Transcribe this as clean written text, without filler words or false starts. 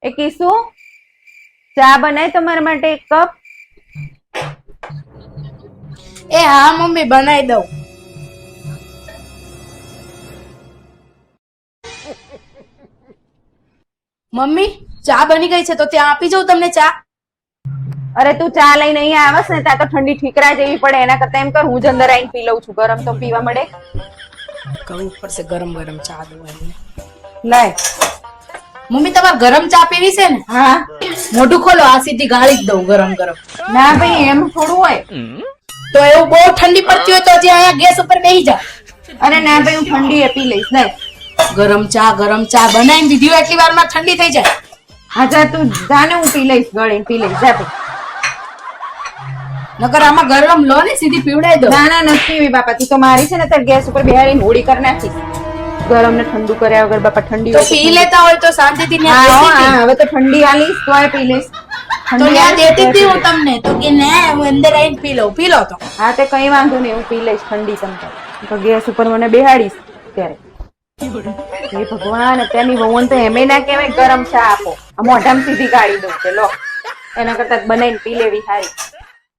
એ કીસુ ચા બનાય તમારા માટે એક કપ. એ હા મમ્મી બનાવી દઉં. મમ્મી ચા બની ગઈ છે તો ત્યાં આપી જાઉં તમને ચા. અરે તું ચા લઈને અહીંયા આવસ ને ત્યાં તો ઠંડી ઠીકરા જેવી પડે એના કરતા એમ કર હું જ અંદર આવીને પી લઉં છું. ગરમ તો પીવા મળે. કરવું પડશે ગરમ ગરમ ચા દઉં. લાય. મમ્મી તમારે ગરમ ચા પીવી છે ને? હા. મોઢું ખોલો આ સીધી ગાળી જ દઉં ગરમ ગરમ. ના ભાઈ એમ થોડું હોય. તો એવું બહુ ઠંડી પડતી હોય તો હજી અહીંયા ગેસ ઉપર બેસી જા. અરે ના ભાઈ હું ઠંડી એ પી લઈશ. લાય. ગરમ ચા બનાવીને દીધી હોય એટલી વારમાં ઠંડી થઈ જાય. હા જા તું જાને હું પી લઈશ ગળીને પી લઈશ. જા ભાઈ. નકર આમાં ગરમ લો ને સીધી પીવડાવી દો. ના ના નથી પીવી બાપા તું તો મારી છે ને તાર ગેસ ઉપર બેહારીને હોળી કરી નાખીશ. ગરમ ને ઠંડુ કર્યા વગર બાપા ઠંડી તો હોય પી લેતા હોય તો શાંતિથી હા, ન્યા હા, બેસી હવે તો ઠંડી આલીશ તોય પી લઈશ. તો ઠંડી ન્યા આલીશ દેતી તોય હતી પી હું લઈશ. તમને તો કે ના હું અંદર આવીને પી લો તો. હા તે કઈ વાંધો નહીં હું પી લઈશ ઠંડી તમ તો ગેસ ઉપર મને બેહાડીશ ત્યારે. હે ભગવાન અત્યારની વહુને તો એમે ના કહેવાય ગરમ ચા આપો. આ મોઢામાં સીધી ગાળી દઉં કે લો એના કરતા બનાવીને પી લેવી સારી.